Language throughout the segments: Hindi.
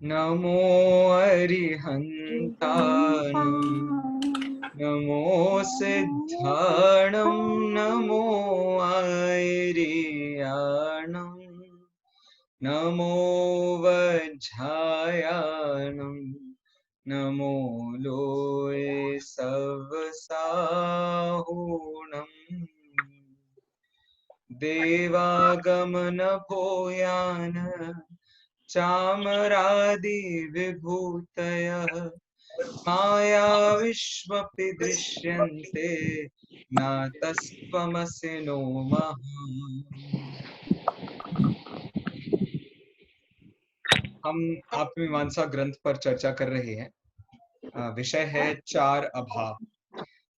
नमो अरिहन्ताणं नमो सिद्धाणं नमो आयर्याणं नमो वज्झायाणं नमो लोये सवसाहुणम् देवागमनभूयान चामरादिविभूतयः माया विश्वपि दृश्यन्ते नातस्त्वमसि नो महा। हम आत्ममीमांसा ग्रंथ पर चर्चा कर रहे हैं। विषय है चार अभाव।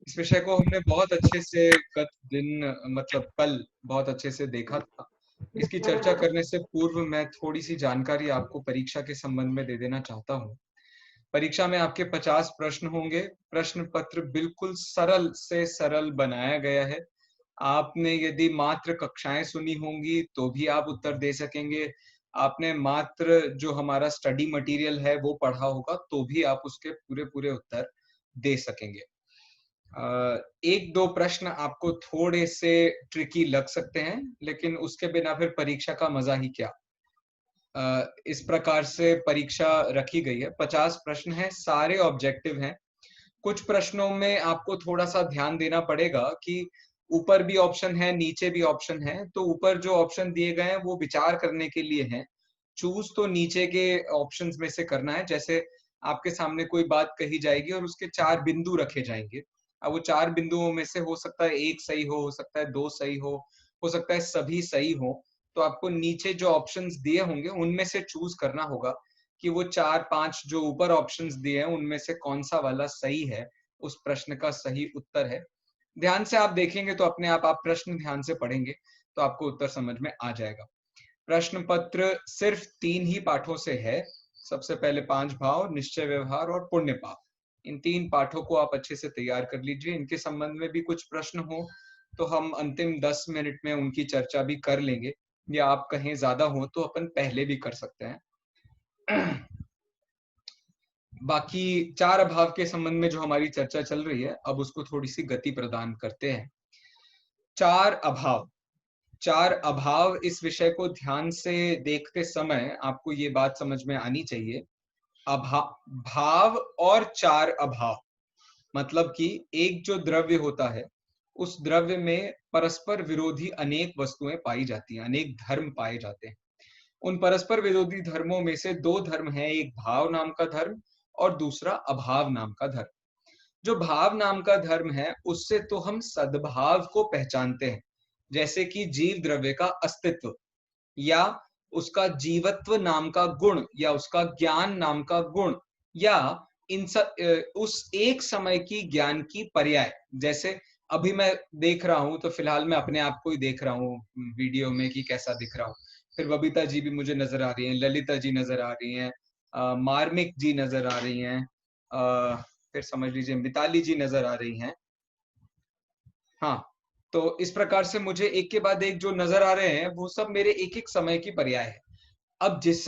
इस विषय को हमने बहुत अच्छे से गत दिन मतलब कल बहुत अच्छे से देखा था। इसकी चर्चा करने से पूर्व मैं थोड़ी सी जानकारी आपको परीक्षा के संबंध में दे देना चाहता हूँ। परीक्षा में आपके 50 प्रश्न होंगे। प्रश्न पत्र बिल्कुल सरल से सरल बनाया गया है। आपने यदि मात्र कक्षाएं सुनी होंगी तो भी आप उत्तर दे सकेंगे। आपने मात्र जो हमारा स्टडी मटेरियल है वो पढ़ा होगा तो भी आप उसके पूरे पूरे उत्तर दे सकेंगे। एक दो प्रश्न आपको थोड़े से ट्रिकी लग सकते हैं, लेकिन उसके बिना फिर परीक्षा का मजा ही क्या। इस प्रकार से परीक्षा रखी गई है। 50 प्रश्न है, सारे ऑब्जेक्टिव हैं। कुछ प्रश्नों में आपको थोड़ा सा ध्यान देना पड़ेगा कि ऊपर भी ऑप्शन है, नीचे भी ऑप्शन है। तो ऊपर जो ऑप्शन दिए गए हैं वो विचार करने के लिए हैं। चूज तो नीचे के ऑप्शंस में से करना है। जैसे आपके सामने कोई बात कही जाएगी और उसके 4 बिंदु रखे जाएंगे। अब वो 4 बिंदुओं में से हो सकता है एक सही हो सकता है 2 सही हो सकता है सभी सही हो। तो आपको नीचे जो ऑप्शंस दिए होंगे उनमें से चूज करना होगा कि वो 4-5 जो ऊपर ऑप्शंस दिए हैं उनमें से कौन सा वाला सही है, उस प्रश्न का सही उत्तर है। ध्यान से आप देखेंगे तो अपने आप प्रश्न ध्यान से पढ़ेंगे तो आपको उत्तर समझ में आ जाएगा। प्रश्न पत्र सिर्फ 3 ही पाठों से है। सबसे पहले 5 भाव, निश्चय व्यवहार और पुण्य पाप। इन 3 पाठों को आप अच्छे से तैयार कर लीजिए। इनके संबंध में भी कुछ प्रश्न हो तो हम अंतिम 10 मिनट में उनकी चर्चा भी कर लेंगे, या आप कहें ज्यादा हो तो अपन पहले भी कर सकते हैं। बाकी 4 अभाव के संबंध में जो हमारी चर्चा चल रही है, अब उसको थोड़ी सी गति प्रदान करते हैं। 4 अभाव, 4 अभाव, इस विषय को ध्यान से देखते समय आपको ये बात समझ में आनी चाहिए। भाव और 4 अभाव मतलब कि एक जो द्रव्य होता है उस द्रव्य में परस्पर विरोधी अनेक वस्तुएं पाई जाती हैं, अनेक धर्म पाए जाते हैं। उन परस्पर विरोधी धर्मों में से 2 धर्म हैं, एक भाव नाम का धर्म और दूसरा अभाव नाम का धर्म। जो भाव नाम का धर्म है उससे तो हम सद्भाव को पहचानते हैं, जैसे कि जीव द्रव्य का अस्तित्व या उसका जीवत्व नाम का गुण या उसका ज्ञान नाम का गुण, या उस एक समय की ज्ञान की पर्याय। जैसे अभी मैं देख रहा हूं तो फिलहाल मैं अपने आप को ही देख रहा हूँ वीडियो में कि कैसा दिख रहा हूँ। फिर बबीता जी भी मुझे नजर आ रही हैं, ललिता जी नजर आ रही हैं, मार्मिक जी नजर आ रही हैं, फिर समझ लीजिए मिताली जी नजर आ रही हैं। हाँ, तो इस प्रकार से मुझे एक के बाद एक जो नजर आ रहे हैं वो सब मेरे एक एक समय की पर्याय है। अब जिस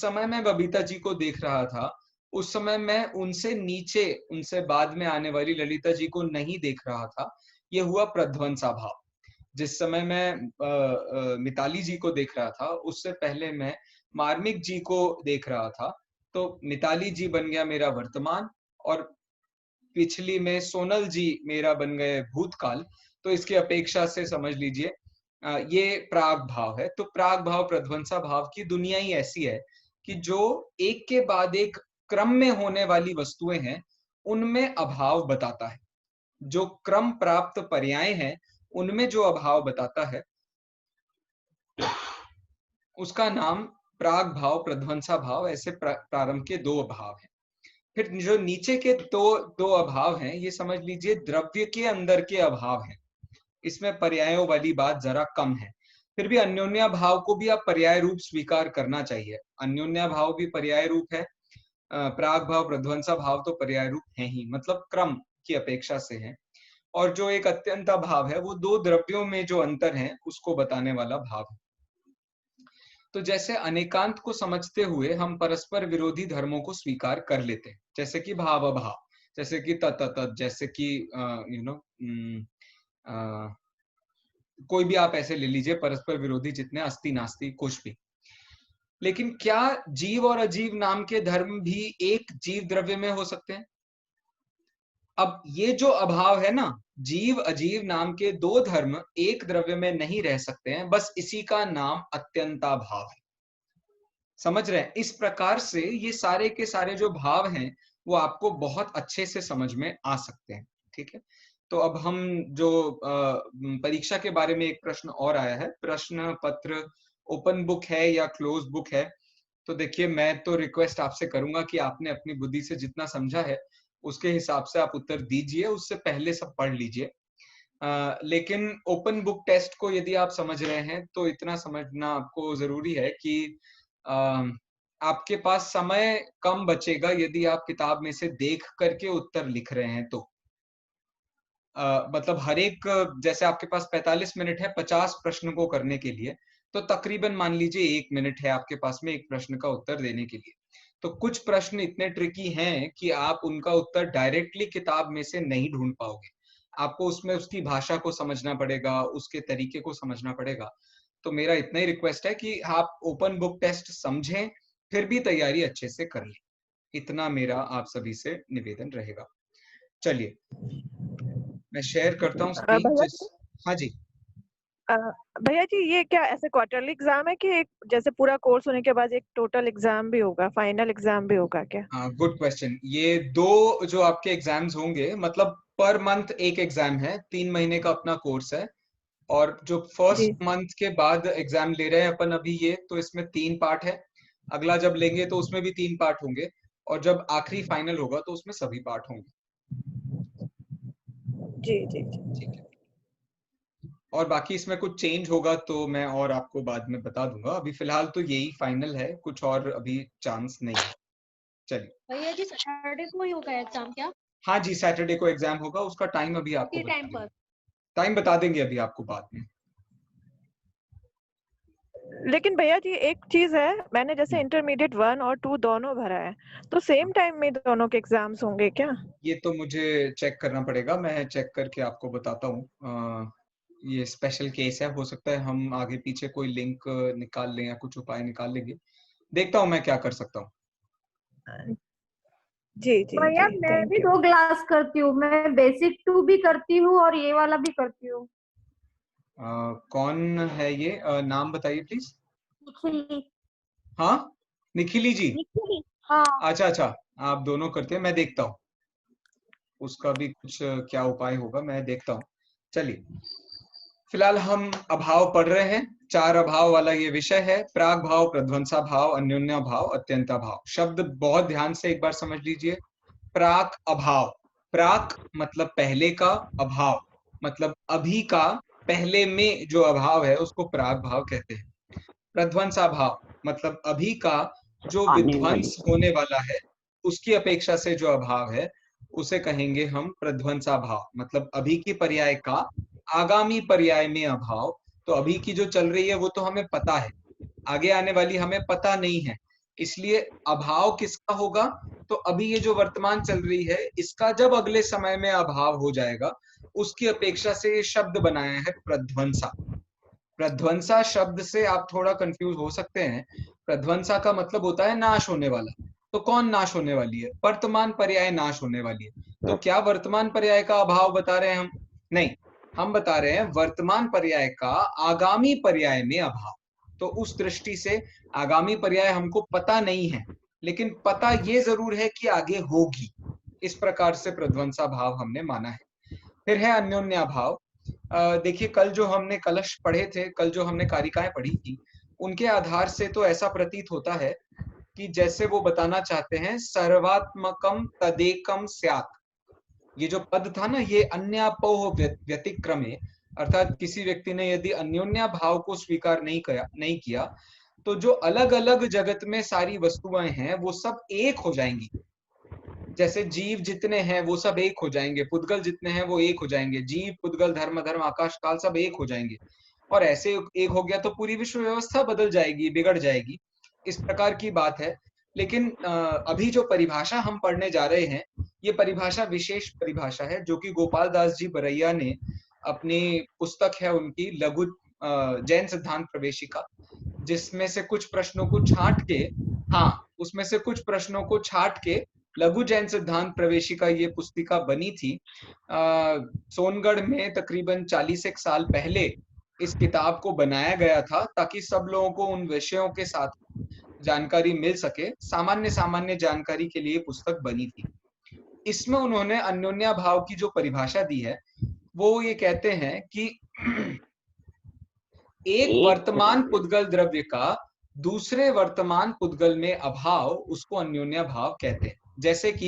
समय मैं बबीता जी को देख रहा था उस समय मैं उनसे नीचे, उनसे बाद में आने वाली ललिता जी को नहीं देख रहा था। ये हुआ प्रध्वंसा भाव। जिस समय मैं मिताली जी को देख रहा था उससे पहले मैं मार्मिक जी को देख रहा था। तो मिताली जी बन गया मेरा वर्तमान और पिछली में सोनल जी मेरा बन गए भूतकाल। तो इसकी अपेक्षा से समझ लीजिए ये प्राग भाव है। तो प्राग भाव प्रध्वंसा भाव की दुनिया ही ऐसी है कि जो एक के बाद एक क्रम में होने वाली वस्तुएं हैं उनमें अभाव बताता है। जो क्रम प्राप्त पर्याय हैं उनमें जो अभाव बताता है उसका नाम प्राग भाव प्रध्वंसा भाव। ऐसे प्रारंभ के 2 अभाव हैं। फिर जो नीचे के दो अभाव हैं ये समझ लीजिए द्रव्य के अंदर के अभाव हैं। इसमें पर्यायों वाली बात जरा कम है। फिर भी अन्योन्या भाव को भी आप पर्याय रूप स्वीकार करना चाहिए। अन्योन्या भाव भी पर्याय रूप है, प्राग भाव प्रध्वंसा भाव तो पर्याय रूप है ही, मतलब क्रम की अपेक्षा से है। और जो एक अत्यंत भाव है वो 2 द्रव्यों में जो अंतर है उसको बताने वाला भाव है। तो जैसे अनेकांत को समझते हुए हम परस्पर विरोधी धर्मों को स्वीकार कर लेते हैं, जैसे कि भाव अभाव, जैसे कि तत् तत्, जैसे कि यू नो कोई भी आप ऐसे ले लीजिए परस्पर विरोधी जितने, अस्ति नास्ति कुछ भी। लेकिन क्या जीव और अजीव नाम के धर्म भी एक जीव द्रव्य में हो सकते हैं? अब ये जो अभाव है ना, जीव अजीव नाम के दो धर्म एक द्रव्य में नहीं रह सकते हैं, बस इसी का नाम अत्यंताभाव है। समझ रहे हैं? इस प्रकार से ये सारे के सारे जो भाव हैं वो आपको बहुत अच्छे से समझ में आ सकते हैं। ठीक है, तो अब हम जो परीक्षा के बारे में एक प्रश्न और आया है, प्रश्न पत्र ओपन बुक है या क्लोज बुक है? तो देखिए, मैं तो रिक्वेस्ट आपसे करूंगा कि आपने अपनी बुद्धि से जितना समझा है उसके हिसाब से आप उत्तर दीजिए, उससे पहले सब पढ़ लीजिए। लेकिन ओपन बुक टेस्ट को यदि आप समझ रहे हैं तो इतना समझना आपको जरूरी है कि आपके पास समय कम बचेगा यदि आप किताब में से देख करके उत्तर लिख रहे हैं तो। मतलब हर एक, जैसे आपके पास 45 मिनट है 50 प्रश्न को करने के लिए, तो तकरीबन मान लीजिए 1 मिनट है आपके पास में एक प्रश्न का उत्तर देने के लिए। तो कुछ प्रश्न इतने ट्रिकी हैं कि आप उनका उत्तर डायरेक्टली किताब में से नहीं ढूंढ पाओगे। आपको उसमें उसकी भाषा को समझना पड़ेगा, उसके तरीके को समझना पड़ेगा। तो मेरा इतना ही रिक्वेस्ट है कि आप ओपन बुक टेस्ट समझें, फिर भी तैयारी अच्छे से कर लें। इतना मेरा आप सभी से निवेदन रहेगा। चलिए, मैं शेयर करता हूँ स्क्रीन। भैया जी, हाँ जी। भैया जी, ये क्या ऐसे क्वार्टरली एग्जाम है कि एक जैसे पूरा कोर्स होने के बाद एक टोटल एग्जाम भी होगा, फाइनल एग्जाम भी होगा क्या? Good question. ये दो जो आपके एग्जाम्स होंगे, मतलब पर मंथ एक एग्जाम है, 3 महीने का अपना कोर्स है। और जो जी। फर्स्ट मंथ के बाद एग्जाम ले रहे हैं अपन अभी ये, तो इसमें 3 पार्ट है। अगला जब लेंगे तो उसमें भी 3 पार्ट होंगे, और जब आखिरी फाइनल होगा तो उसमें सभी पार्ट होंगे। जी जी जी। ठीक है, और बाकी इसमें कुछ चेंज होगा तो मैं और आपको बाद में बता दूंगा। अभी फिलहाल तो यही फाइनल है, कुछ और अभी चांस नहीं है। चलिए। भैया जी, सैटरडे को ही होगा एग्जाम क्या? हाँ जी, सैटरडे को एग्जाम होगा, उसका टाइम अभी आपको कितने बता टाइम देंगे। पर? टाइम बता देंगे अभी आपको बाद में। लेकिन भैया जी, एक चीज है, मैंने जैसे इंटरमीडिएट 1 और 2 दोनों भरा है, तो सेम टाइम में दोनों के एग्जाम्स होंगे क्या? ये तो मुझे चेक करना पड़ेगा, मैं चेक करके आपको बताता हूँ। ये स्पेशल केस है, हो सकता है हम आगे पीछे कोई लिंक निकाल लें या कुछ उपाय निकाल लेंगे। देखता हूँ मैं क्या कर सकता हूँ। जी जी भैया, जी, मैं भी थैंक यू। 2 क्लास करती हूँ, मैं बेसिक 2 भी करती हूँ और ये वाला भी करती हूँ। कौन है ये? नाम बताइए प्लीज। निखिली। हाँ, निखिली जी। निखिली, हाँ। अच्छा अच्छा, आप दोनों करते हैं, मैं देखता हूँ उसका भी कुछ क्या उपाय होगा, मैं देखता हूँ। चलिए, फिलहाल हम अभाव पढ़ रहे हैं। 4 अभाव वाला ये विषय है, प्राग भाव, प्रध्वंसा भाव, अन्योन्या भाव, अत्यंता भाव। शब्द बहुत ध्यान से एक बार समझ लीजिए। प्राक अभाव, प्राक मतलब पहले का, अभाव मतलब अभी का, पहले में जो अभाव है उसको प्राग भाव कहते हैं। प्रध्वंसा भाव मतलब अभी का जो विध्वंस होने वाला है, उसकी अपेक्षा से जो अभाव है उसे कहेंगे हम प्रध्वंसा भाव, मतलब अभी की पर्याय का आगामी पर्याय में अभाव। तो अभी की जो चल रही है वो तो हमें पता है, आगे आने वाली हमें पता नहीं है, इसलिए अभाव किसका होगा? तो अभी ये जो वर्तमान चल रही है इसका जब अगले समय में अभाव हो जाएगा, उसकी अपेक्षा से ये शब्द बनाया है प्रध्वंसा। प्रध्वंसा शब्द से आप थोड़ा कंफ्यूज हो सकते हैं। प्रध्वंसा का मतलब होता है नाश होने वाला। तो कौन नाश होने वाली है? वर्तमान पर्याय नाश होने वाली है। तो क्या वर्तमान पर्याय का अभाव बता रहे हैं हम? नहीं, हम बता रहे हैं वर्तमान पर्याय का आगामी पर्याय में अभाव। तो उस दृष्टि से आगामी पर्याय हमको पता नहीं है, लेकिन पता ये जरूर है कि आगे होगी। इस प्रकार से प्रध्वंसा भाव हमने माना है। फिर है अन्योन्या भाव। देखिए, कल जो हमने कलश पढ़े थे, कल जो हमने कारिकाएं पढ़ी थी, उनके आधार से तो ऐसा प्रतीत होता है कि जैसे वो बताना चाहते हैं सर्वात्मकम तदेकम स्यात्। ये जो पद था ना, ये अन्यापोह व्यतिक्रमे, अर्थात किसी व्यक्ति ने यदि अन्योन्या भाव को स्वीकार नहीं किया तो जो अलग अलग जगत में सारी वस्तुएं हैं वो सब एक हो जाएंगी। जैसे जीव जितने हैं वो सब एक हो जाएंगे, पुद्गल जितने हैं वो एक हो जाएंगे, जीव पुद्गल धर्म धर्म आकाश काल सब एक हो जाएंगे। और ऐसे एक हो गया तो पूरी विश्व व्यवस्था बदल जाएगी, बिगड़ जाएगी, इस प्रकार की बात है। लेकिन अभी जो परिभाषा हम पढ़ने जा रहे हैं, ये परिभाषा विशेष परिभाषा है जो कि गोपाल दास जी बरैया ने अपनी पुस्तक है उनकी लघु जैन सिद्धांत प्रवेशिका, जिसमें से कुछ प्रश्नों को छांट के, हाँ उसमें से कुछ प्रश्नों को छांट के लघु जैन सिद्धांत प्रवेशिका ये पुस्तिका बनी थी। सोनगढ़ में तकरीबन 40 साल पहले इस किताब को बनाया गया था ताकि सब लोगों को उन विषयों के साथ जानकारी मिल सके, सामान्य सामान्य जानकारी के लिए पुस्तक बनी थी। इसमें उन्होंने अन्योन्या भाव की जो परिभाषा दी है वो ये कहते हैं कि एक वर्तमान पुद्गल द्रव्य का दूसरे वर्तमान पुद्गल में अभाव, उसको अन्योन्या भाव कहते हैं। जैसे कि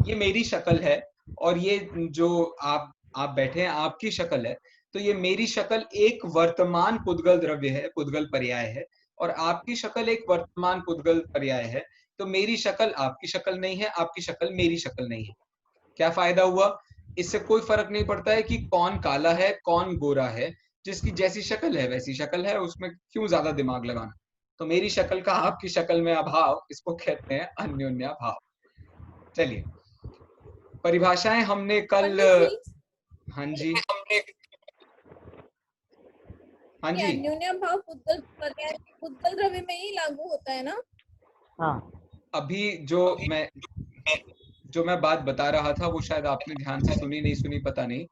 ये मेरी शक्ल है और ये जो आप बैठे हैं आपकी शक्ल है, तो ये मेरी शक्ल एक वर्तमान पुद्गल द्रव्य है, पुद्गल पर्याय है, और आपकी शक्ल एक वर्तमान पुद्गल पर्याय है। तो मेरी शक्ल आपकी शक्ल नहीं है, आपकी शक्ल मेरी शक्ल नहीं है। क्या फायदा हुआ? इससे कोई फर्क नहीं पड़ता है कि कौन काला है कौन गोरा है, जिसकी जैसी शक्ल है वैसी शक्ल है, उसमें क्यों ज्यादा दिमाग लगाना। तो मेरी शक्ल का आपकी शक्ल में अभाव, इसको कहते हैं अन्योन्या भाव। चलिए, परिभाषाएं हमने कल, हाँ जी हाँ जी, अन्योन्या भाव पुद्गल पर्याय पुद्गल द्रव्य में ही लागू होता है ना? हाँ, अभी जो मैं बात बता रहा था वो शायद आपने ध्यान से सुनी नहीं सुनी पता नहीं।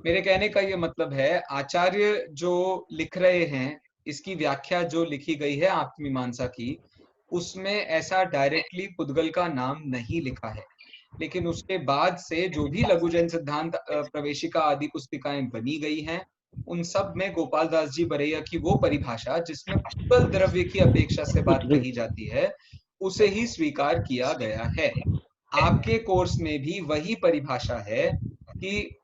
मेरे कहने का ये मतलब है, आचार्य जो लिख रहे हैं, इसकी व्याख्या जो लिखी गई है आत्ममीमांसा की, उसमें ऐसा डायरेक्टली पुद्गल का नाम नहीं लिखा है। लेकिन उसके बाद से जो भी लघु जैन सिद्धांत प्रवेशिका आदि पुस्तिकाएं बनी गई हैं, उन सब में गोपाल दास जी बरैया की वो परिभाषा जिसमें पुद्गल द्रव्य की अपेक्षा से बात कही जाती है, उसे ही स्वीकार किया गया है। आपके कोर्स में भी वही परिभाषा है कि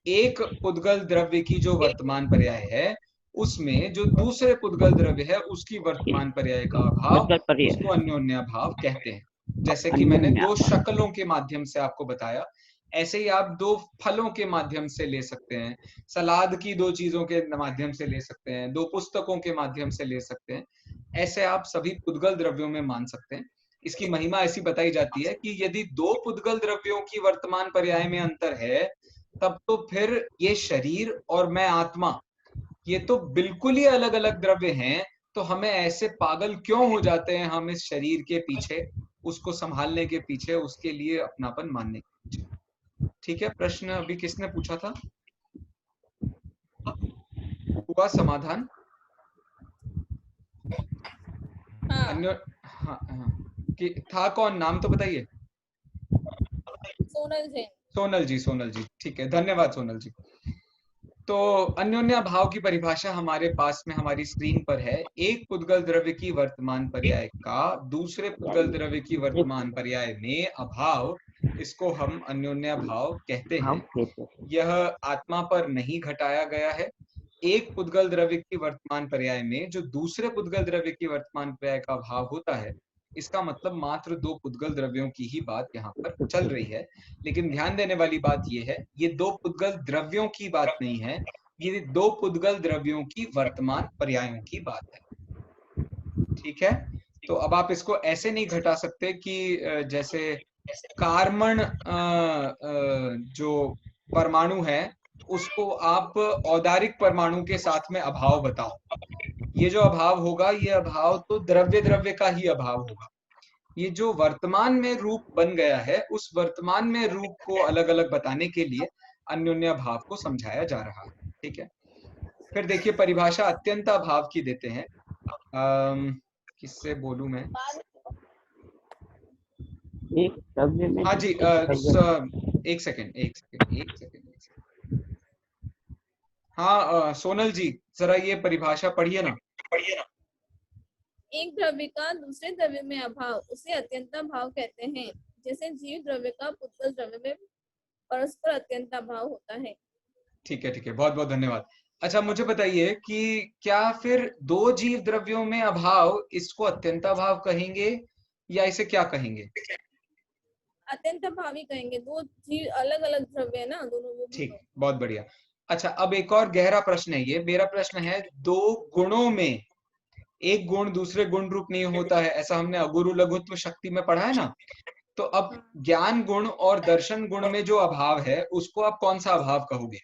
एक पुद्गल द्रव्य की जो वर्तमान पर्याय है, उसमें जो दूसरे पुद्गल द्रव्य है उसकी वर्तमान पर्याय का अभाव, उसको अन्योन्या भाव कहते हैं। जैसे कि मैंने दो शक्लों के माध्यम से आपको बताया, ऐसे ही आप दो फलों के माध्यम से ले सकते हैं, सलाद की दो चीजों के माध्यम से ले सकते हैं, दो पुस्तकों के माध्यम से ले सकते हैं। ऐसे आप सभी पुद्गल द्रव्यों में मान सकते हैं। इसकी महिमा ऐसी बताई जाती है कि यदि दो पुद्गल द्रव्यों की वर्तमान पर्याय में अंतर है, तब तो फिर ये शरीर और मैं आत्मा, ये तो बिल्कुल ही अलग अलग द्रव्य हैं। तो हमें ऐसे पागल क्यों हो जाते हैं हम इस शरीर के पीछे, उसको संभालने के पीछे, उसके लिए अपनापन मानने के पीछे। ठीक है, प्रश्न अभी किसने पूछा था? हुआ समाधान? हाँ। कि था कौन, नाम तो बताइए। सोनल जी, ठीक है, धन्यवाद सोनल जी। तो अन्योन्या भाव की परिभाषा हमारे पास में हमारी स्क्रीन पर है। एक पुद्गल द्रव्य की वर्तमान पर्याय का दूसरे पुद्गल द्रव्य की वर्तमान पर्याय में अभाव, इसको हम अन्योन्या भाव कहते हैं। यह आत्मा पर नहीं घटाया गया है। एक पुद्गल द्रव्य की वर्तमान पर्याय में जो दूसरे पुद्गल द्रव्य की वर्तमान पर्याय का अभाव होता है, इसका मतलब मात्र दो पुद्गल द्रव्यों की ही बात यहाँ पर चल रही है। लेकिन ध्यान देने वाली बात यह है, ये दो पुद्गल द्रव्यों की बात नहीं है, ये दो पुद्गल द्रव्यों की वर्तमान पर्यायों की बात है। ठीक है, तो अब आप इसको ऐसे नहीं घटा सकते कि जैसे कार्बन जो परमाणु है उसको आप औदारिक परमाणु के साथ में अभाव बताओ। ये जो अभाव होगा, ये अभाव तो द्रव्य द्रव्य का ही अभाव होगा। ये जो वर्तमान में रूप बन गया है, उस वर्तमान में रूप को अलग अलग बताने के लिए अन्योन्या भाव को समझाया जा रहा है। ठीक है, फिर देखिए परिभाषा अत्यंता भाव की देते हैं। किससे बोलूं मैं? हाँ जी, एक सेकेंड। हाँ सोनल जी, जरा ये परिभाषा पढ़िए ना। एक द्रव्य का दूसरे द्रव्य में अभाव, उसे अत्यंता भाव कहते हैं। जैसे जीव द्रव्य का पुद्गल द्रव्य में परस्पर अत्यंता भाव होता है। ठीक है, बहुत बहुत धन्यवाद। अच्छा, मुझे बताइए कि क्या फिर दो जीव द्रव्यों में अभाव, इसको अत्यंता भाव कहेंगे या इसे क्या कहेंगे? अत्यंता भाव ही कहेंगे, दो जीव अलग अलग द्रव्य है ना दोनों। ठीक, बहुत बढ़िया। अच्छा, अब एक और गहरा प्रश्न है ये। मेरा प्रश्न है, दो गुणों में एक गुण दूसरे गुण रूप नहीं होता है, ऐसा हमने अगुरु लघुत्व शक्ति में पढ़ा है ना। तो अब ज्ञान गुण और दर्शन गुण में जो अभाव है उसको आप कौन सा अभाव कहोगे?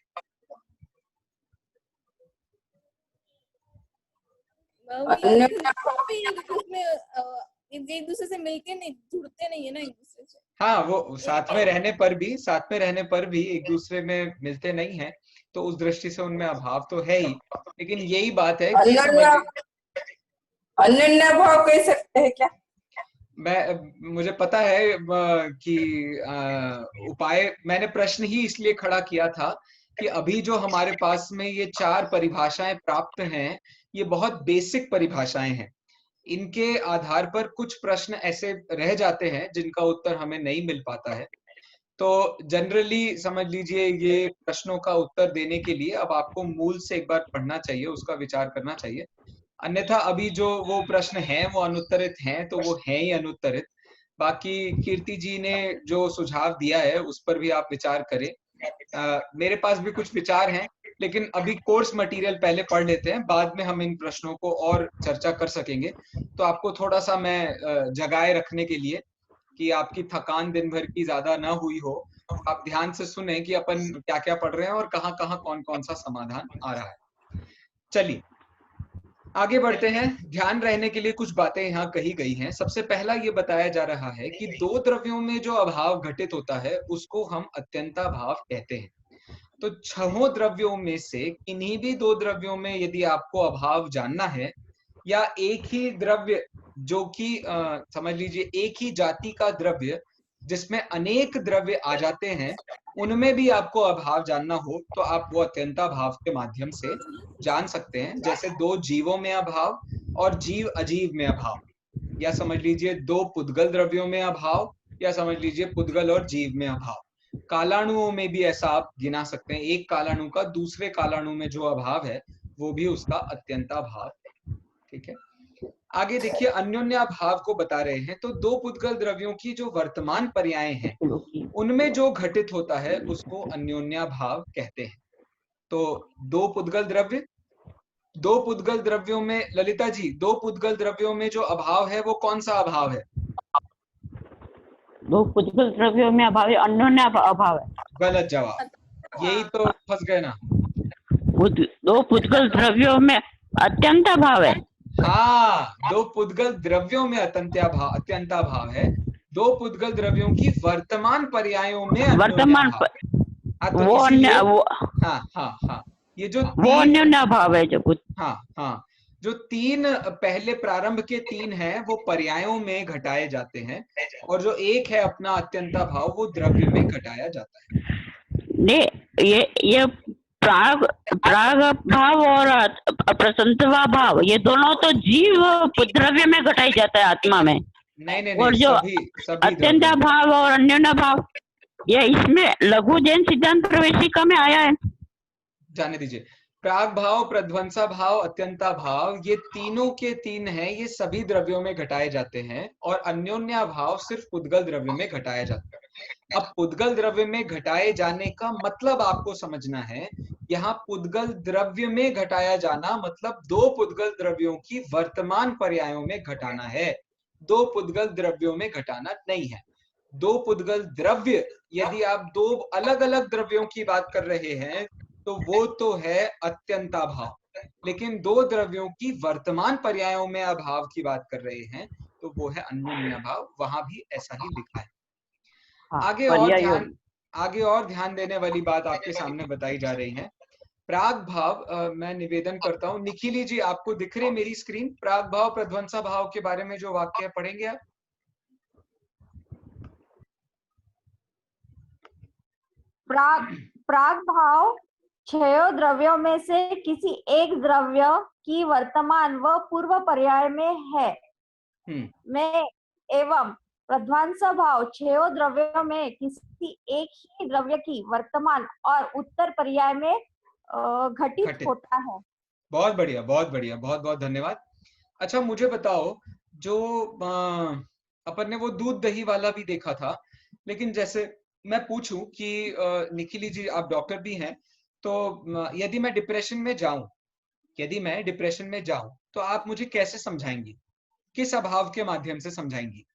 एक दूसरे से मिलके नहीं, जुड़ते नहीं है ना एक दूसरे से। हाँ, वो साथ में रहने पर भी एक दूसरे में मिलते नहीं है, तो उस दृष्टि से उनमें अभाव तो है ही। लेकिन यही बात है कि अनन्य भाव कह सकते हैं क्या? मुझे पता है कि उपाय मैंने प्रश्न ही इसलिए खड़ा किया था कि अभी जो हमारे पास में ये 4 परिभाषाएं प्राप्त हैं, ये बहुत बेसिक परिभाषाएं हैं। इनके आधार पर कुछ प्रश्न ऐसे रह जाते हैं जिनका उत्तर हमें नहीं मिल पाता है। तो जनरली समझ लीजिए, ये प्रश्नों का उत्तर देने के लिए अब आपको मूल से एक बार पढ़ना चाहिए, उसका विचार करना चाहिए। अन्यथा अभी जो वो प्रश्न हैं वो अनुत्तरित हैं, तो वो हैं ही अनुत्तरित। बाकी कीर्ति जी ने जो सुझाव दिया है उस पर भी आप विचार करें। मेरे पास भी कुछ विचार हैं, लेकिन अभी कोर्स मटेरियल पहले पढ़ लेते हैं, बाद में हम इन प्रश्नों को और चर्चा कर सकेंगे। तो आपको थोड़ा सा मैं जगाए रखने के लिए कि आपकी थकान दिन भर की ज्यादा ना हुई हो, आप ध्यान से सुने कि अपन क्या क्या पढ़ रहे हैं और कहाँ कहाँ कौन कौन सा समाधान आ रहा है। चलिए आगे बढ़ते हैं। ध्यान रहने के लिए कुछ बातें यहाँ कही गई हैं। सबसे पहला ये बताया जा रहा है कि दो द्रव्यों में जो अभाव घटित होता है उसको हम अत्यंताभाव कहते हैं। तो 6 द्रव्यों में से किन्हीं भी 2 द्रव्यों में यदि आपको अभाव जानना है, या एक ही द्रव्य जो कि समझ लीजिए एक ही जाति का द्रव्य जिसमें अनेक द्रव्य आ जाते हैं, उनमें भी आपको अभाव जानना हो तो आप वो अत्यंताभाव के माध्यम से जान सकते हैं। जैसे 2 जीवों में अभाव और जीव अजीव में अभाव, या समझ लीजिए 2 पुद्गल द्रव्यों में अभाव, या समझ लीजिए पुद्गल और जीव में अभाव। कालाणुओं में भी ऐसा आप गिना सकते हैं, एक कालाणु का दूसरे कालाणु में जो अभाव है वो भी उसका अत्यंताभाव है। ठीक है, आगे देखिए अन्योन्याभाव को बता रहे हैं। तो 2 पुद्गल द्रव्यों की जो वर्तमान पर्याय हैं उनमें जो घटित होता है उसको अन्योन्याभाव कहते हैं। तो 2 पुद्गल द्रव्यों में, ललिता जी, 2 पुद्गल द्रव्यों में जो अभाव है वो कौन सा अभाव है? 2 पुद्गल द्रव्यों में अभाव है, अन्योन्य अभाव है। गलत जवाब, यही तो फंस गए ना। 2 पुद्गल द्रव्यों में अत्यंत अभाव है। हाँ, 2 पुद्गल द्रव्यों में अत्यंताभाव है। 2 पुद्गल द्रव्यों की वर्तमान पर्यायों में वर्तमान वो हाँ हाँ हाँ, ये जो वो अन्योन्य भाव है जो कुछ। हाँ हाँ, जो 3 पहले प्रारंभ के 3 हैं वो पर्यायों में घटाए जाते हैं, और जो एक है अपना अत्यंताभाव वो द्रव्य में घटाया जाता है। नहीं, ये प्राग भाव और प्रसंतवा भाव, ये दोनों तो जीव द्रव्य में घटाई जाता है आत्मा में। नहीं, और जो अत्यंत भाव और अन्योन्य भाव ये इसमें लघु जैन सिद्धांत प्रवेशिका में आया है। जाने दीजिए, प्राग भाव, प्रध्वंसा भाव, अत्यंता भाव, ये तीनों के 3 हैं, ये सभी द्रव्यों में घटाए जाते हैं, और अन्योन्या भाव सिर्फ पुद्गल द्रव्य में घटाया जाता है। अब पुद्गल द्रव्य में घटाए जाने का मतलब आपको समझना है, यहाँ पुद्गल द्रव्य में घटाया जाना मतलब 2 पुद्गल द्रव्यों की वर्तमान पर्यायों में घटाना है, 2 पुद्गल द्रव्यों में घटाना नहीं है। 2 पुद्गल द्रव्य, यदि आप 2 अलग अलग द्रव्यों की बात कर रहे हैं तो वो तो है अत्यंताभाव, लेकिन 2 द्रव्यों की वर्तमान पर्यायों में अभाव की बात कर रहे हैं तो वो है अन्योन्याभाव, वहां भी ऐसा ही लिखा है। आगे और ध्यान देने वाली बात आपके सामने बताई जा रही है। प्राग भाव, मैं निवेदन करता हूँ, निखिली जी आपको दिख रही मेरी स्क्रीन? प्राग भाव, प्रध्वंसा भाव के बारे में जो वाक्य पढ़ेंगे आप? प्राग भाव 6 द्रव्यों में से किसी एक द्रव्य की वर्तमान व पूर्व पर्याय में है में, एवं प्रध्वंस भाव 6 द्रव्यों में किसी एक ही द्रव्य की वर्तमान और उत्तर पर्याय में घटित होता है। बहुत बढ़िया, बहुत बढ़िया, बहुत बहुत धन्यवाद। अच्छा मुझे बताओ, जो अपन ने वो दूध दही वाला भी देखा था, लेकिन जैसे मैं पूछूं कि निखिली जी आप डॉक्टर भी हैं, तो यदि मैं डिप्रेशन में जाऊं, तो आप मुझे कैसे समझाएंगी, किस अभाव के माध्यम से समझाएंगी?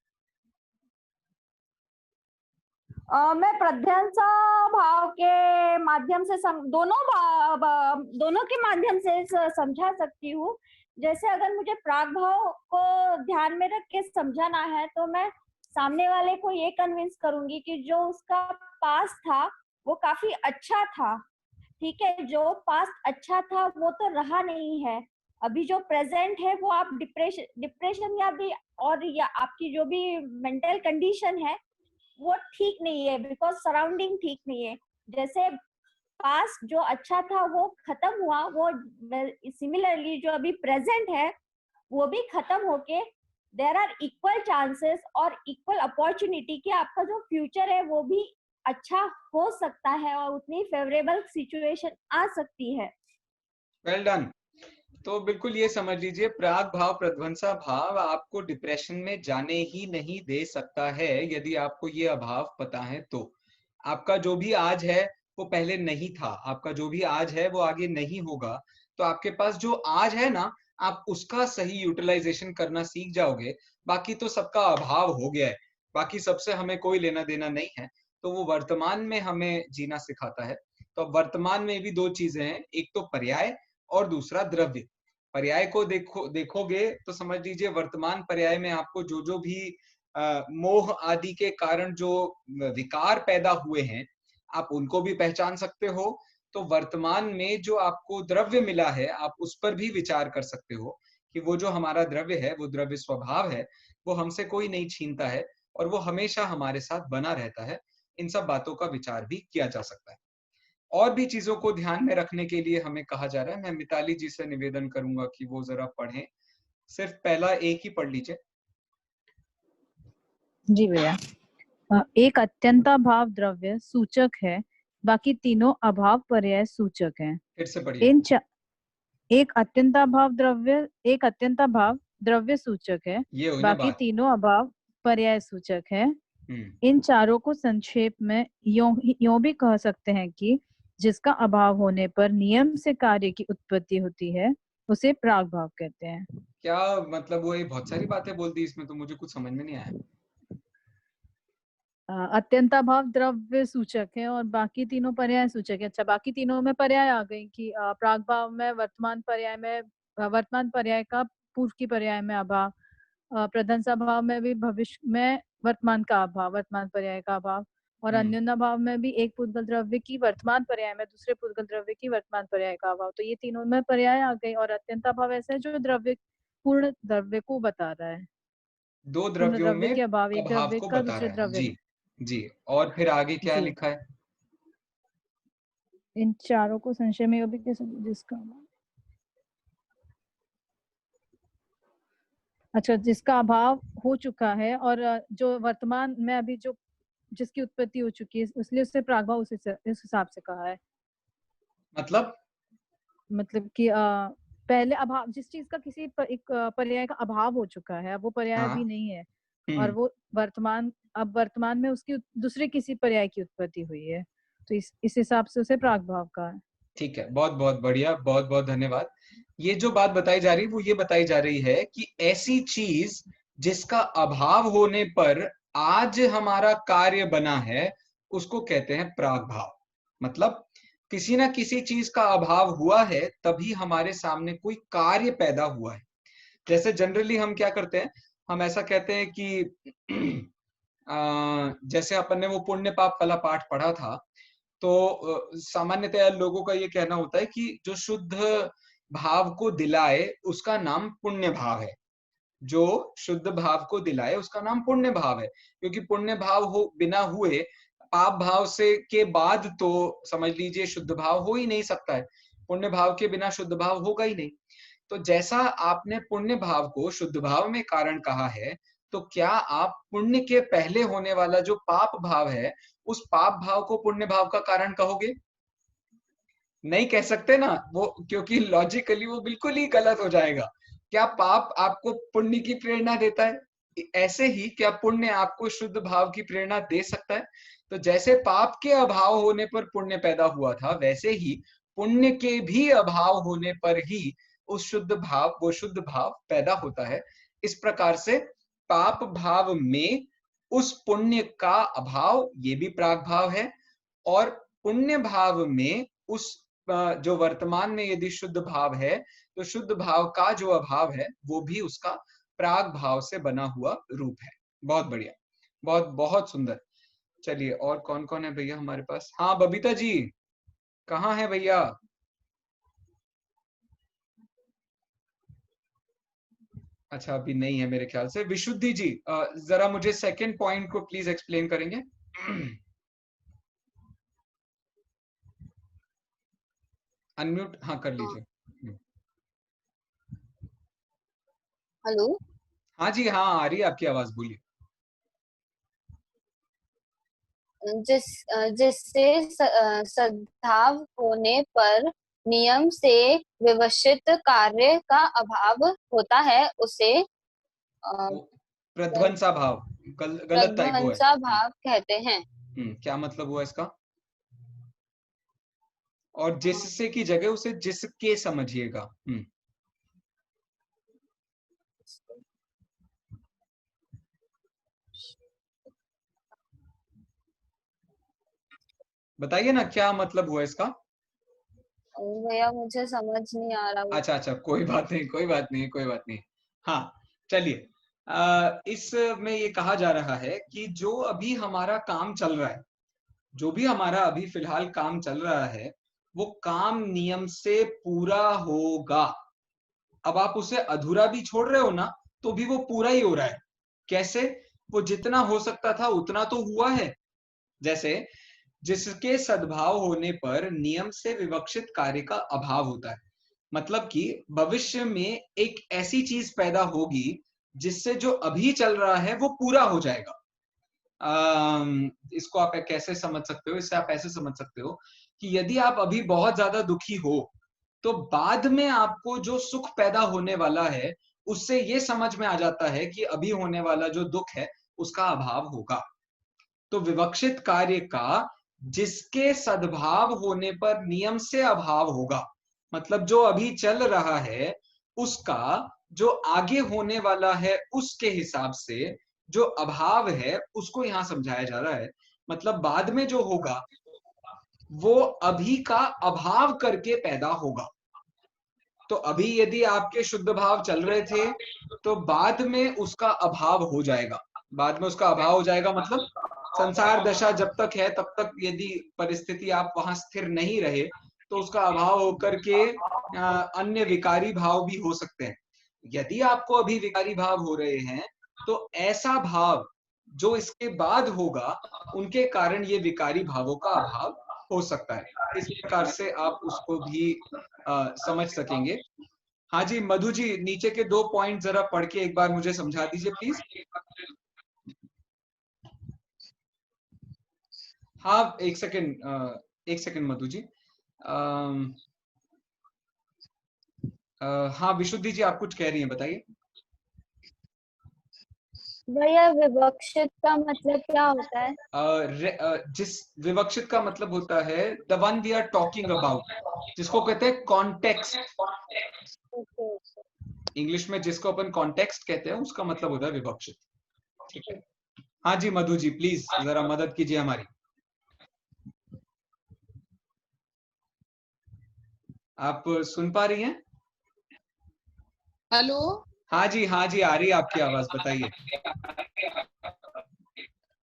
मैं प्रध्यंसा भाव के माध्यम से दोनों के माध्यम से समझा सकती हूँ। जैसे अगर मुझे प्राग भाव को ध्यान में रख के समझाना है तो मैं सामने वाले को ये कन्विंस करूंगी कि जो उसका पास्ट था वो काफी अच्छा था, ठीक है, जो पास्ट अच्छा था वो तो रहा नहीं है, अभी जो प्रेजेंट है वो आप डिप्रेशन या आपकी जो भी मेंटल कंडीशन है वो ठीक नहीं है, बिकॉज सराउंडिंग ठीक नहीं है। जैसे पास्ट जो अच्छा था वो खत्म हुआ, वो सिमिलरली जो अभी प्रेजेंट है वो भी खत्म होके देयर आर इक्वल चांसेस और इक्वल अपॉर्चुनिटी कि आपका जो फ्यूचर है वो भी अच्छा हो सकता है और उतनी फेवरेबल सिचुएशन आ सकती है। Well done. तो बिल्कुल ये समझ लीजिए, प्राग भाव प्रध्वंसा भाव आपको डिप्रेशन में जाने ही नहीं दे सकता है यदि आपको ये अभाव पता है। तो आपका जो भी आज है वो पहले नहीं था, आपका जो भी आज है वो आगे नहीं होगा। तो आपके पास जो आज है ना, आप उसका सही यूटिलाइजेशन करना सीख जाओगे। बाकी तो सबका अभाव हो गया है, बाकी सबसे हमें कोई लेना देना नहीं है। तो वो वर्तमान में हमें जीना सिखाता है। तो वर्तमान में भी दो चीजें हैं, एक तो पर्याय और दूसरा द्रव्य। पर्याय को देखोगे तो समझ लीजिए वर्तमान पर्याय में आपको जो जो भी मोह आदि के कारण जो विकार पैदा हुए हैं आप उनको भी पहचान सकते हो। तो वर्तमान में जो आपको द्रव्य मिला है आप उस पर भी विचार कर सकते हो कि वो जो हमारा द्रव्य है, वो द्रव्य स्वभाव है, वो हमसे कोई नहीं छीनता है और वो हमेशा हमारे साथ बना रहता है। इन सब बातों का विचार भी किया जा सकता है। और भी चीजों को ध्यान में रखने के लिए हमें कहा जा रहा है। मैं मिताली जी से निवेदन करूंगा कि वो जरा पढ़ें, सिर्फ पहला एक ही पढ़ लीजिए। जी भैया। एक अत्यंताभाव द्रव्य सूचक है, बाकी तीनों अभाव पर्याय सूचक हैं। फिर से पढ़िए। एक अत्यंताभाव द्रव्य सूचक है, बाकी तीनों अभाव पर्याय सूचक है। इन चारों को संक्षेप में यों भी कह सकते हैं कि जिसका अभाव होने पर नियम से कार्य की उत्पत्ति होती है उसे प्राग भाव कहते हैं। क्या मतलब? वो ये बहुत सारी बातें बोल दी इसमें, तो मुझे कुछ समझ में नहीं आया। अत्यंताभाव द्रव्य सूचक है और बाकी तीनों पर्याय सूचक है। अच्छा, बाकी तीनों में पर्याय आ गई कि प्राग भाव में वर्तमान पर्याय का पूर्व की पर्याय में अभाव, प्रध्वंसा भाव में भी भविष्य में वर्तमान का अभाव, वर्तमान पर्याय का अभाव, और अन्योन्या भाव में भी एक पुद्गल द्रव्य की वर्तमान पर्याय में दूसरे पुद्गल द्रव्य की वर्तमान पर्याय का अभाव। तो ये तीनों में पर्याय आ गई। और अत्यंता भाव ऐसा है जो द्रव्य पूर्ण द्रव्य को बता रहा है, दो द्रव्यों में के अभाव एक द्रव्य को का बता दूसरे रहा है। द्रव्य। जी। और फिर आगे क्या लिखा है? इन चारों को संशय में भी कैसे, जिसका जिसका अभाव हो चुका है और जो वर्तमान में अभी जो जिसकी उत्पत्ति हो चुकी है, इसलिए उससे प्रागभाव इस हिसाब से कहा है। मतलब कि पहले अभाव, जिस चीज का किसी एक पर्याय का अभाव हो चुका है, अब वो पर्याय अभी नहीं है और वो वर्तमान में उसकी दूसरे किसी पर्याय की उत्पत्ति हुई है, तो इस हिसाब से उसे प्रागभाव का है। ठीक है, बहुत बहुत बढ़िया, बहुत बहुत धन्यवाद। ये जो बात बताई जा रही है वो ये बताई जा रही है कि ऐसी चीज जिसका अभाव होने पर आज हमारा कार्य बना है उसको कहते हैं प्रागभाव। मतलब किसी ना किसी चीज का अभाव हुआ है तभी हमारे सामने कोई कार्य पैदा हुआ है। जैसे जनरली हम क्या करते हैं, हम ऐसा कहते हैं कि जैसे अपन ने वो पुण्य पाप वाला पाठ पढ़ा था, तो सामान्यतया लोगों का ये कहना होता है कि जो शुद्ध भाव को दिलाए उसका नाम पुण्य भाव है। जो शुद्ध भाव को दिलाए उसका नाम पुण्य भाव है, क्योंकि पुण्य भाव हो बिना हुए पाप भाव से के बाद तो समझ लीजिए शुद्ध भाव हो ही नहीं सकता है। पुण्य भाव के बिना शुद्ध भाव होगा ही नहीं। तो जैसा आपने पुण्य भाव को शुद्ध भाव में कारण कहा है, तो क्या आप पुण्य के पहले होने वाला जो पाप भाव है उस पाप भाव को पुण्य भाव का कारण कहोगे? नहीं कह सकते ना, वो क्योंकि लॉजिकली वो बिल्कुल ही गलत हो जाएगा। क्या पाप आपको पुण्य की प्रेरणा देता है? ऐसे ही क्या पुण्य आपको शुद्ध भाव की प्रेरणा दे सकता है? तो जैसे पाप के अभाव होने पर पुण्य पैदा हुआ था, वैसे ही पुण्य के भी अभाव होने पर ही वो शुद्ध भाव पैदा होता है। इस प्रकार से पाप भाव में उस पुण्य का अभाव, ये भी प्राग भाव है, और पुण्य भाव में उस जो वर्तमान में यदि शुद्ध भाव है, तो शुद्ध भाव का जो अभाव है वो भी उसका प्राग भाव से बना हुआ रूप है। बहुत बढ़िया, बहुत बहुत सुंदर। चलिए, और कौन कौन है भैया हमारे पास? हाँ, बबीता जी कहाँ है भैया? अच्छा, अभी नहीं है मेरे ख्याल से। विशुद्धि जी, जरा मुझे सेकंड पॉइंट को प्लीज एक्सप्लेन करेंगे? अनम्यूट हाँ कर लीजिए। हेलो। हाँ जी, हाँ आ रही है आपकी आवाज, बोलिए। जिससे सद्भाव होने पर नियम से विवशित कार्य का अभाव होता है, उसे प्रध्वंसा भाव, गलत टाइप वो है। प्रध्वंसा भाव कहते हैं। क्या मतलब हुआ इसका? और जिससे की जगह उसे जिसके समझिएगा। बताइए ना क्या मतलब हुआ इसका? भैया मुझे समझ नहीं आ रहा। अच्छा, कोई बात नहीं। हाँ चलिए, इसमें ये कहा जा रहा है कि जो अभी हमारा काम चल रहा है, जो भी हमारा अभी फिलहाल काम चल रहा है, वो काम नियम से पूरा होगा। अब आप उसे अधूरा भी छोड़ रहे हो ना, तो भी वो पूरा ही हो रहा है। कैसे? वो जितना हो सकता था उतना तो हुआ है। जैसे जिसके सद्भाव होने पर नियम से विवक्षित कार्य का अभाव होता है, मतलब कि भविष्य में एक ऐसी चीज पैदा होगी जिससे जो अभी चल रहा है वो पूरा हो जाएगा। इसको आप कैसे समझ सकते हो? इससे आप ऐसे समझ सकते हो कि यदि आप अभी बहुत ज्यादा दुखी हो, तो बाद में आपको जो सुख पैदा होने वाला है, उससे ये समझ में आ जाता है कि अभी होने वाला जो दुख है उसका अभाव होगा। तो विवक्षित कार्य का जिसके सद्भाव होने पर नियम से अभाव होगा, मतलब जो अभी चल रहा है उसका जो आगे होने वाला है उसके हिसाब से जो अभाव है उसको यहां समझाया जा रहा है। मतलब बाद में जो होगा वो अभी का अभाव करके पैदा होगा। तो अभी यदि आपके शुद्ध भाव चल रहे थे, तो बाद में उसका अभाव हो जाएगा। बाद में उसका अभाव हो जाएगा मतलब संसार दशा जब तक है तब तक यदि परिस्थिति आप वहां स्थिर नहीं रहे, तो उसका अभाव होकर के अन्य विकारी भाव भी हो सकते हैं। यदि आपको अभी विकारी भाव हो रहे हैं, तो ऐसा भाव जो इसके बाद होगा उनके कारण ये विकारी भावों का अभाव हो सकता है। इस प्रकार से आप उसको भी समझ सकेंगे। हाँ जी, मधु जी नीचे के 2 पॉइंट जरा पढ़ के एक बार मुझे समझा दीजिए प्लीज। हाँ एक सेकंड मधु जी। हाँ विशुद्धि जी आप कुछ कह रही हैं, बताइए। भैया विवक्षित का मतलब क्या होता है? जिस विवक्षित का मतलब होता है the one we are talking about, जिसको कहते हैं कॉन्टेक्स्ट। इंग्लिश में जिसको अपन कॉन्टेक्स्ट कहते हैं उसका मतलब होता है विवक्षित। ठीक है। हाँ जी मधु जी प्लीज जरा मदद कीजिए हमारी। आप सुन पा रही हैं? हेलो। हाँ जी आ रही है आपकी आवाज, बताइए।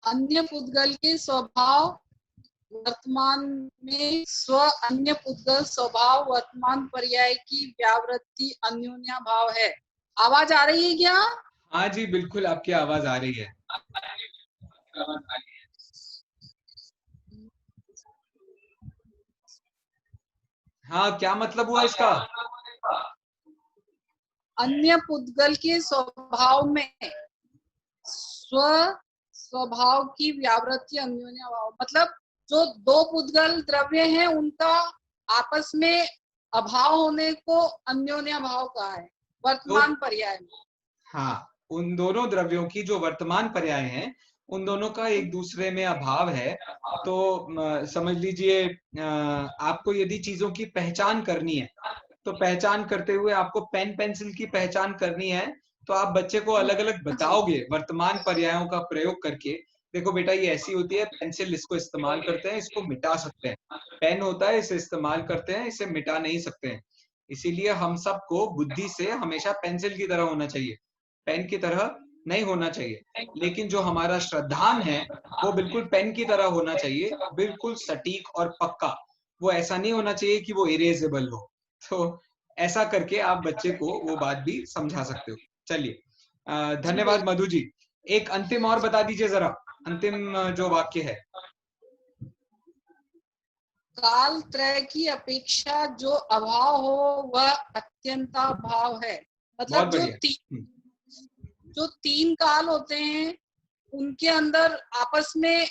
अन्य पुद्गल के स्वभाव वर्तमान में स्व अन्य पुद्गल स्वभाव वर्तमान पर्याय की व्यावृत्ति अन्योन्या भाव है। आवाज आ रही है क्या? हाँ जी बिल्कुल आपकी आवाज आ रही है। हाँ क्या मतलब हुआ इसका? अन्य पुद्गल के स्वभाव में स्वभाव की व्यावृत्ति अन्योन्या भाव, मतलब जो दो पुद्गल द्रव्य हैं उनका आपस में अभाव होने को अन्योन्या भाव कहा है वर्तमान पर्याय में। हाँ उन दोनों द्रव्यों की जो वर्तमान पर्याय हैं उन दोनों का एक दूसरे में अभाव है। तो समझ लीजिए आपको यदि चीजों की पहचान करनी है तो पहचान करते हुए आपको पेन पेंसिल की पहचान करनी है तो आप बच्चे को अलग अलग बताओगे वर्तमान पर्यायों का प्रयोग करके। देखो बेटा ये ऐसी होती है, पेंसिल इसको इस्तेमाल करते हैं, इसको मिटा सकते हैं, पेन होता है इसे इस्तेमाल करते हैं, इसे मिटा नहीं सकते हैं। इसीलिए हम सबको बुद्धि से हमेशा पेंसिल की तरह होना चाहिए, पेन की तरह नहीं होना चाहिए। लेकिन जो हमारा श्रद्धान है वो बिल्कुल पेन की तरह होना चाहिए, बिल्कुल सटीक और पक्का। वो ऐसा नहीं होना चाहिए कि वो इरेजेबल हो। तो ऐसा करके आप बच्चे को वो बात भी समझा सकते हो। चलिए धन्यवाद मधु जी। एक अंतिम और बता दीजिए जरा, अंतिम जो वाक्य है। काल त्रय की अपेक्षा जो अभाव हो वह अत्यंताभाव है। मतलब जो तीन काल होते हैं उनके अंदर आपस में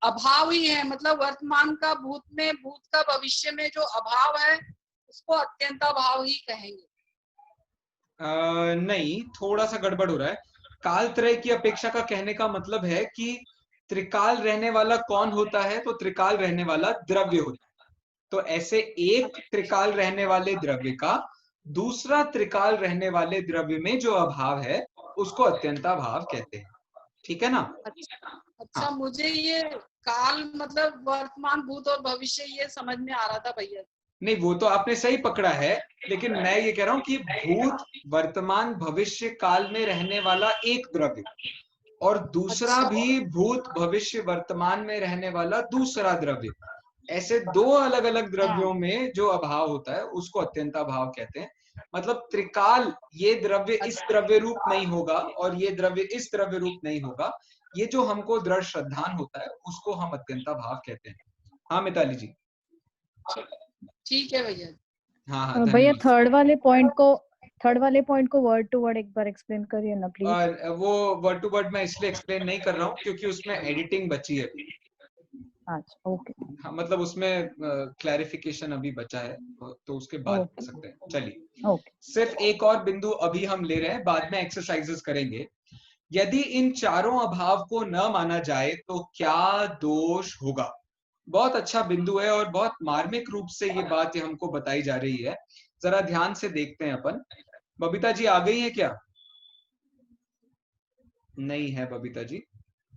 अभाव ही है। मतलब वर्तमान का भूत में, भूत का भविष्य में जो अभाव है उसको अत्यंताभाव ही कहेंगे। नहीं, थोड़ा सा गड़बड़ हो रहा है। काल त्रय की अपेक्षा का कहने का मतलब है कि त्रिकाल रहने वाला कौन होता है, तो त्रिकाल रहने वाला द्रव्य होता है। तो ऐसे एक त्रिकाल रहने वाले द्रव्य का दूसरा त्रिकाल रहने वाले द्रव्य में जो अभाव है उसको अत्यंताभाव कहते हैं। ठीक है ना? अच्छा हाँ। मुझे ये काल मतलब वर्तमान, भूत और भविष्य ये समझ में आ रहा था भैया। नहीं, वो तो आपने सही पकड़ा है, लेकिन मैं ये कह रहा हूँ कि भूत, वर्तमान, भविष्य काल में रहने वाला एक द्रव्य और दूसरा भी भूत, भविष्य, वर्तमान में रहने वाला दूसरा द्रव्य, ऐसे दो अलग अलग द्रव्यों में जो अभाव होता है उसको अत्यंताभाव कहते हैं। मतलब त्रिकाल, ये द्रव्य इस द्रव्य रूप नहीं होगा और ये द्रव्य इस द्रव्य रूप नहीं होगा, ये जो हमको दृढ़ श्रद्धान होता है उसको हम अत्यंताभाव कहते हैं। हाँ मिताली जी। ठीक है भैया। हाँ भैया थर्ड वाले पॉइंट को वर्ड टू वर्ड एक बार एक्सप्लेन करिए ना प्लीज। और वो वर्ड टू वर्ड मैं इसलिए एक्सप्लेन नहीं कर रहा हूँ क्योंकि उसमें एडिटिंग बची है। अच्छा ओके। हाँ, मतलब उसमें क्लैरिफिकेशन अभी बचा है तो उसके बाद कर सकते हैं। चलिए सिर्फ एक और बिंदु अभी हम ले रहे हैं, बाद में एक्सरसाइजेस करेंगे। यदि इन चारों अभाव को न माना जाए तो क्या दोष होगा? बहुत अच्छा बिंदु है और बहुत मार्मिक रूप से ये बात हमको बताई जा रही है। जरा ध्यान से देखते हैं अपन। बबीता जी आ गई है क्या? नहीं है बबीता जी।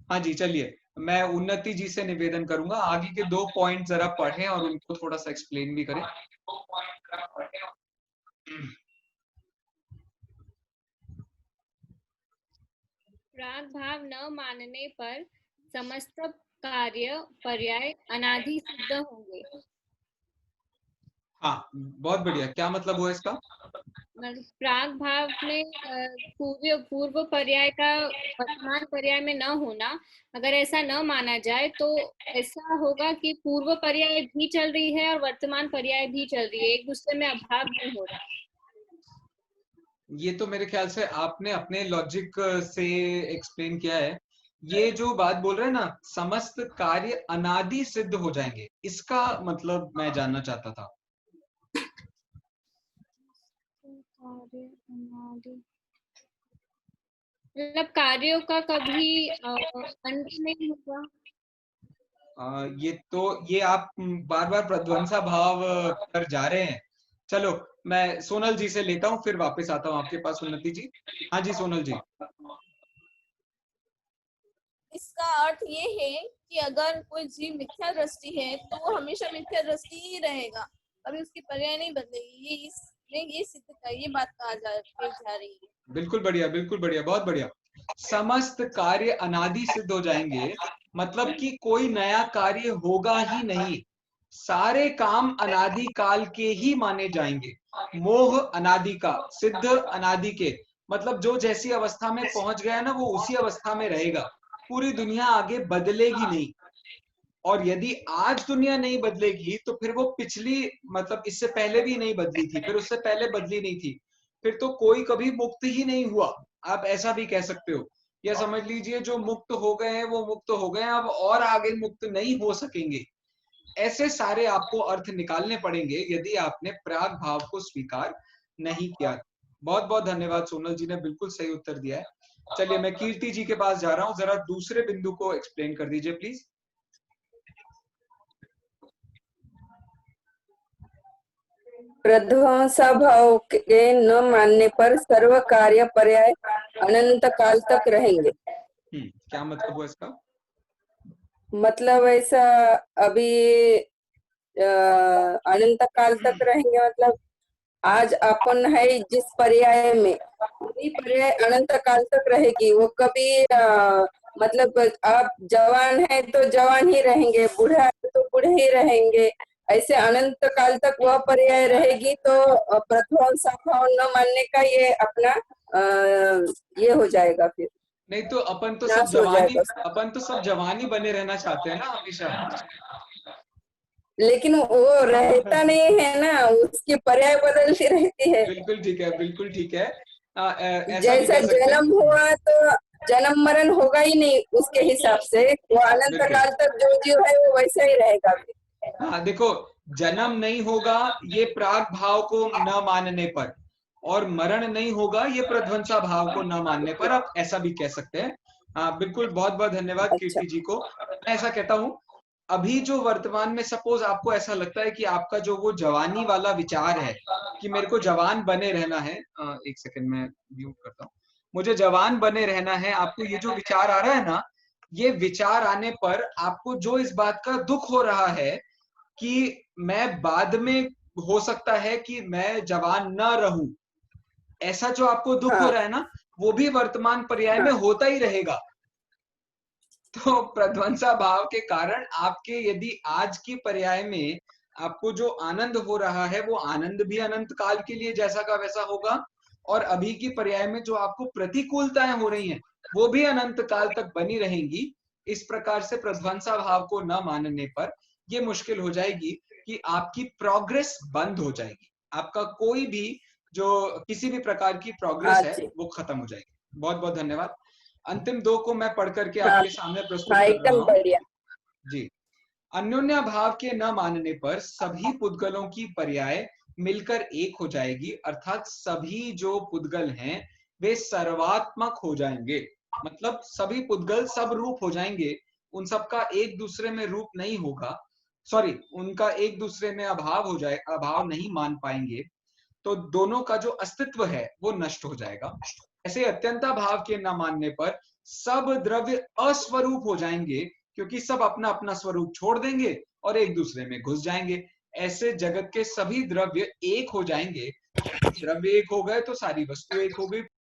हाँ जी, चलिए मैं उन्नति जी से निवेदन करूंगा आगे के 2 पॉइंट जरा पढ़ें और उनको थोड़ा सा एक्सप्लेन भी करें। प्राग भाव न मानने पर समस्त कार्य पर्याय अनादि सिद्ध होंगे। हाँ बहुत बढ़िया, क्या मतलब हुआ इसका? प्राग भाव में पूर्व पर्याय का वर्तमान पर्याय में न होना, अगर ऐसा न माना जाए तो ऐसा होगा कि पूर्व पर्याय भी चल रही है और वर्तमान पर्याय भी चल रही है, एक दूसरे में अभाव नहीं हो रहा। ये तो मेरे ख्याल से आपने अपने लॉजिक से एक्सप्लेन किया है। ये जो बात बोल रहे हैं ना, समस्त कार्य अनादि सिद्ध हो जाएंगे, इसका मतलब मैं जानना चाहता था। मतलब कार्यों का कभी अंत नहीं होगा। ये आप बार बार प्रध्वंसा भाव पर जा रहे हैं। चलो मैं सोनल जी से लेता हूँ, फिर वापस आता हूँ आपके पास उन्नति जी। हाँ जी सोनल जी। इसका अर्थ ये है कि अगर कोई जीव मिथ्या दृष्टि है तो वो हमेशा मिथ्या दृष्टि ही रहेगा, कभी उसकी पर्याय नहीं बदलेगी। ये सिद्ध का ये बात कहा जा रही है। बिल्कुल बढ़िया, बिल्कुल बढ़िया, बहुत बढ़िया। समस्त कार्य अनादि सिद्ध हो जाएंगे, मतलब कि कोई नया कार्य होगा ही नहीं, सारे काम अनादि काल के ही माने जाएंगे। मोह अनादि का, सिद्ध अनादि के, मतलब जो जैसी अवस्था में पहुंच गया ना वो उसी अवस्था में रहेगा, पूरी दुनिया आगे बदलेगी नहीं। और यदि आज दुनिया नहीं बदलेगी तो फिर वो पिछली, मतलब इससे पहले भी नहीं बदली थी, फिर उससे पहले बदली नहीं थी, फिर तो कोई कभी मुक्त ही नहीं हुआ। आप ऐसा भी कह सकते हो, या समझ लीजिए जो मुक्त हो गए हैं वो मुक्त हो गए हैं, अब और आगे मुक्त नहीं हो सकेंगे। ऐसे सारे आपको अर्थ निकालने पड़ेंगे यदि आपने प्राग भाव को स्वीकार नहीं किया। बहुत बहुत धन्यवाद, सोनल जी ने बिल्कुल सही उत्तर दिया है। चलिए मैं कीर्ति जी के पास जा रहा हूँ, जरा दूसरे बिंदु को एक्सप्लेन कर दीजिए प्लीज। प्रध्वंसाभाव के न मानने पर सर्व कार्य पर्याय अनंत काल तक रहेंगे। क्या मतलब हुआ इसका? मतलब ऐसा अभी अनंत काल तक रहेंगे, मतलब आज अपन है जिस पर्याय में, वही पर्याय अनंत काल तक रहेगी। वो कभी मतलब आप जवान है तो जवान ही रहेंगे, बूढ़ा है तो बूढ़े ही रहेंगे, ऐसे अनंत काल तक वह पर्याय रहेगी। तो प्रध्वंसाभाव न मानने का ये अपना ये हो जाएगा फिर। नहीं तो अपन तो सब जवानी बने रहना चाहते हैं ना हमेशा। लेकिन वो रहता नहीं है ना, उसकी पर्याय बदलती रहती है। बिल्कुल ठीक है, बिल्कुल ठीक है। जैसा जन्म हुआ तो जन्म मरण होगा ही नहीं, उसके हिसाब से वो अनंत काल तक जो जीव है वो वैसा ही रहेगा। हाँ देखो, जन्म नहीं होगा ये प्राग भाव को न मानने पर, और मरण नहीं होगा ये प्रध्वंसा भाव को न मानने पर, आप ऐसा भी कह सकते हैं। हाँ बिल्कुल, बहुत बहुत धन्यवाद कीर्ति जी को। मैं ऐसा कहता हूँ, अभी जो वर्तमान में सपोज आपको ऐसा लगता है कि आपका जो वो जवानी वाला विचार है कि मेरे को जवान बने रहना है, एक सेकंड में म्यूट करता हूँ, मुझे जवान बने रहना है, आपको ये जो विचार आ रहा है ना, ये विचार आने पर आपको जो इस बात का दुख हो रहा है कि मैं बाद में हो सकता है कि मैं जवान न रहूं, ऐसा जो आपको दुख हो रहा है ना, वो भी वर्तमान पर्याय में होता ही रहेगा। तो प्रध्वंसा भाव के कारण आपके यदि आज की पर्याय में आपको जो आनंद हो रहा है वो आनंद भी अनंत काल के लिए जैसा का वैसा होगा, और अभी की पर्याय में जो आपको प्रतिकूलताएं हो रही हैं वो भी अनंत काल तक बनी रहेंगी। इस प्रकार से प्रध्वंसा भाव को न मानने पर ये मुश्किल हो जाएगी कि आपकी प्रोग्रेस बंद हो जाएगी, आपका कोई भी जो किसी भी प्रकार की प्रोग्रेस है वो खत्म हो जाएगी। बहुत बहुत धन्यवाद। अंतिम दो को मैं पढ़ करके आपके सामने प्रस्तुत कर रहा हूं जी। अन्योन्या भाव के न मानने पर सभी पुद्गलों की पर्याय मिलकर एक हो जाएगी, अर्थात सभी जो पुद्गल हैं वे सर्वात्मक हो जाएंगे। मतलब सभी पुद्गल सब रूप हो जाएंगे, उन सबका एक दूसरे में रूप नहीं होगा, सॉरी उनका एक दूसरे में अभाव हो जाए, अभाव नहीं मान पाएंगे, तो दोनों का जो अस्तित्व है वो नष्ट हो जाएगा। ऐसे अत्यंता भाव के न मानने पर सब द्रव्य अस्वरूप हो जाएंगे, क्योंकि सब अपना अपना स्वरूप छोड़ देंगे और एक दूसरे में घुस जाएंगे। ऐसे जगत के सभी द्रव्य एक हो जाएंगे। द्रव्य एक हो गए तो सारी वस्तु एक हो गई।